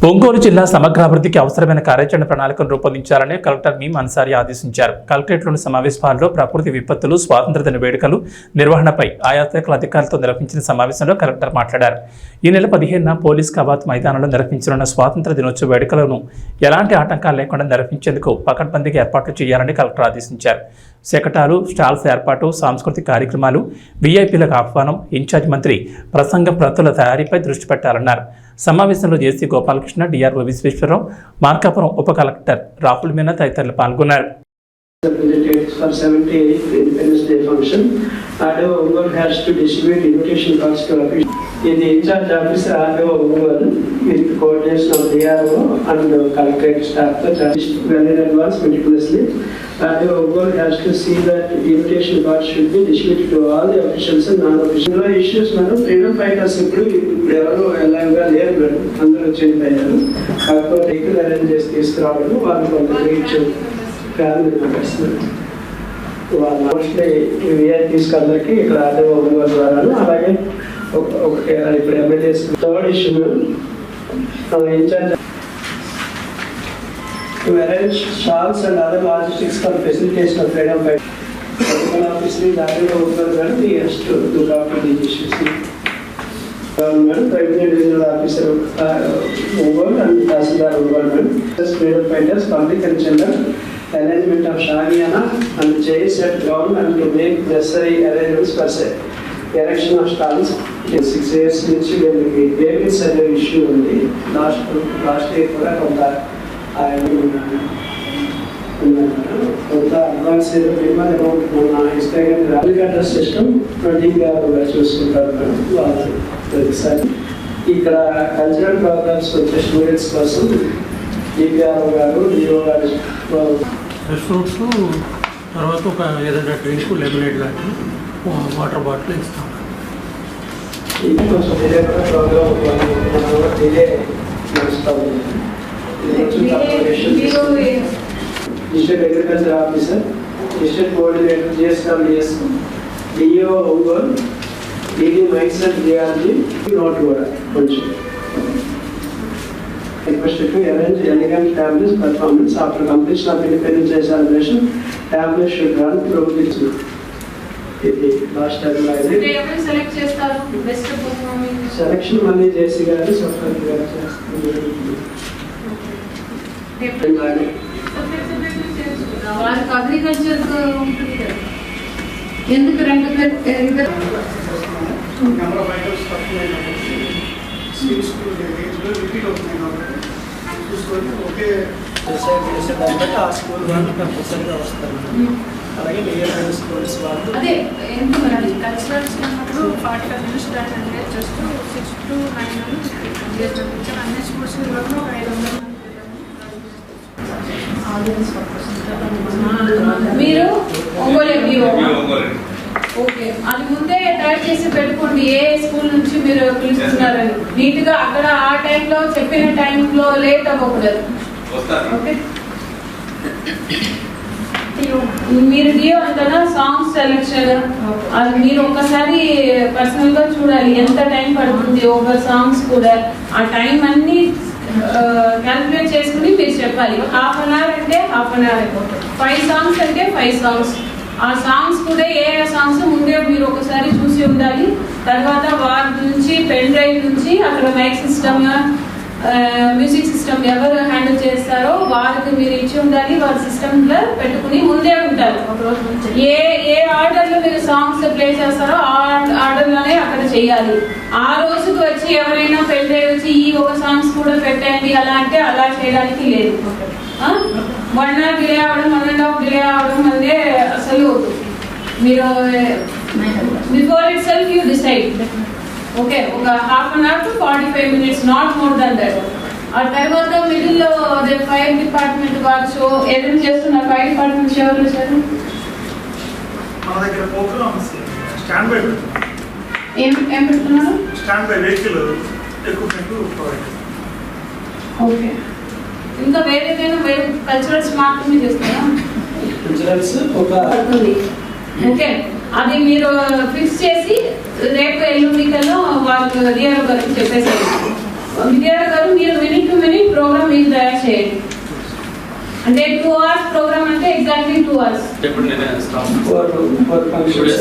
ఒంగోలు జిల్లా సమగ్రాభివృద్ధికి అవసరమైన కార్యాచరణ ప్రణాళికను రూపొందించాలని కలెక్టర్ మీమ్ అన్సారీ ఆదేశించారు. కలెక్టరేట్లోని సమావేశ హాల్లో ప్రకృతి విపత్తులు, స్వాతంత్ర్య దిన వేడుకలు నిర్వహణపై ఆయా శాఖల అధికారులతో నిర్వహించిన సమావేశంలో కలెక్టర్ మాట్లాడారు. ఈ నెల 15న పోలీస్ కవాత్ మైదానంలో నిర్వహించనున్న స్వాతంత్ర్య దినోత్సవ వేడుకలను ఎలాంటి ఆటంకాలు లేకుండా నిర్వహించేందుకు పకడ్బందీగా ఏర్పాట్లు చేయాలని కలెక్టర్ ఆదేశించారు. శకటాలు, స్టాల్స్ ఏర్పాటు, సాంస్కృతిక కార్యక్రమాలు, వీఐపీలకు ఆహ్వానం, ఇన్ఛార్జ్ మంత్రి ప్రసంగ ప్రతుల తయారీపై దృష్టి పెట్టాలన్నారు. సమావేశంలో జేసీ గోపాలకృష్ణ, డిఆర్ఓ విశ్వేశ్వరరావు, మార్కాపురం ఉప కలెక్టర్ రాహుల్ మీనా తదితరులు పాల్గొన్నారు. For 78th Independence Day function, RDO Ongole has to distribute invitation cards to officials. In the in-charge officer RDO Ongole, with coordination of DRO and collectorate staff, well in advance meticulously, RDO Ongole has to see that invitation cards should be distributed to all the officials and non-official issues. Madam, freedom fighters ఇప్పుడు ఎవరు ఎలాగా లేరు madam, అందరూ change అయ్యారు. కాకపోతే vehicle arrange చేసి తీసుకురావడం, వాళ్ళు కొంత రీచ్ ఫ్యామిలీ మెంబర్స్ వాళ్ళ మోస్ట్లీ విఐపీస్కి అందరికీ ఇక్కడ ఆర్డీఓ ఒంగోలు ద్వారా, అలాగే ఒకటి ఇప్పుడు MLAs. Third issue incharge to arrange stalls and other logistics for facilitation of freedom fight. Political officers RDO Ongole garu he has to look after these issues. Government, Revenue Divisional Officer Ongole and Tahsildar Ongole, freedom fighters, public and general, arrangement of Shamiana and chairs at ground and to make necessary arrangements for erection of stalls. 6 years నుంచి వీళ్ళకి babies అనే issue ఉంది. Last year కూడా కొంత కొంత advance minimal amount మన ఇస్తే address system చూసుకుంటారు వాళ్ళు ప్రతిసారి. ఇక్కడ కల్చరల్ ప్రోగ్రామ్స్ వచ్చే స్టూడెంట్స్ కోసం డిపిఆర్ఓ గారు, డిఓ గారు ఫ్రూట్స్, తర్వాత ఒక ఏదైనా డ్రింక్, లెమనేడ్ లాంటి వాటర్ బాటిల్ ఇస్తాం. కొంచెం డిలే కూడా ప్రోగ్రామ్ డిలే నడుస్తాం. District agriculture officer, district coordinator GSWS, DO Ongole, DD mines and GRG note కూడా కొంచెం requested to arrange elegant fabulous performance after completion of Independence Day celebration. Fabulous should run through this. The last time I did. They ever select chestar best performing. Selection money JC garu software garu chestunnaru. వాళ్ళకి agriculture ఎందుకు రెండు okay బట్టి ఆ school వాళ్ళు కంపల్సరీగా వస్తారు. అలాగే వేరే స్కూల్స్ వాళ్ళు అదే ఎంత మరి కల్చరల్స్ ఉన్నప్పుడు 45 minutes దాని అంటే జస్ట్ 6 to 9 అన్ని స్కూల్స్ ఒక 500 మీరు ఒంగోలు ఓకే, అది ముందే తయారు చేసి పెట్టుకోండి. ఏ స్కూల్ నుంచి మీరు పిలుస్తున్నారని నీట్ గా అక్కడ ఆ టైంలో చెప్పిన టైంలో లేట్ అవ్వకూడదు. ఓకే, మీరు డియో అంటారా సాంగ్స్ సెలెక్షన్ అది మీరు ఒక్కసారి పర్సనల్ గా చూడాలి ఎంత టైం పడుతుంది. ఓవర్ సాంగ్స్ కూడా ఆ టైం అన్ని క్యాల్కులేట్ చేసుకుని మీరు చెప్పాలి. ½ an hour అంటే ½ an hour అయిపోతుంది. 5 songs అంటే 5 songs. ఆ సాంగ్స్ కూడా ఏ సాంగ్స్ ముందే మీరు ఒకసారి చూసి ఉండాలి. తర్వాత వారి నుంచి పెన్ డ్రైవ్ నుంచి అక్కడ మైక్ సిస్టమ్, మ్యూజిక్ సిస్టమ్ ఎవరు హ్యాండిల్ చేస్తారో వారికి మీరు ఇచ్చి ఉండాలి. వారి సిస్టమ్ లో పెట్టుకుని ముందే ఉంటారు. ఏ ఆర్డర్ లో మీరు సాంగ్స్ ప్లే చేస్తారో ఆ ఆర్డర్ లోనే అక్కడ చేయాలి. ఆ రోజుకి వచ్చి ఎవరైనా పెన్ డ్రైవ్ వచ్చి ఈ ఒక సాంగ్స్ కూడా పెట్టండి అలా అంటే అలా చేయడానికి లేదు. 1 hour డిలే అవ్వడం, 1.5 డిలే అవ్వడం అంటే అసలు మీరు before it self you decide. Okay, ఒక ½ an hour to 45 minutes, not more than that. ఆ తర్వాత మిడిల్ లో అదే ఫైర్ డిపార్ట్మెంట్ వాళ్ళు షో ఏదైనా చేస్తున్నారు. ఫైర్ డిపార్ట్మెంట్ షో సార్ మన దగ్గర ప్రోగ్రామ్స్ స్టాండ్ బై ఏం పెడుతున్నారు? Stand by vehicle equipment provide. Okay, ఇంకా వేరే కల్చరల్స్ మాత్రమే చేస్తారా? కల్చరల్స్ ఒక ఓకే, అది మీరు ఫిక్స్ చేసి రేపు ఎల్లుండికల్లో వాళ్ళకి డిఆర్ఓ గారికి చెప్పేసారు. డిఆర్ఓ గారు మీరు మినిట్ టు మినిట్ మీరు తయారు చేయండి. అంటే 2 hours ప్రోగ్రామ్ అంటే ఎగ్జాక్ట్లీ 2 hours. for functions.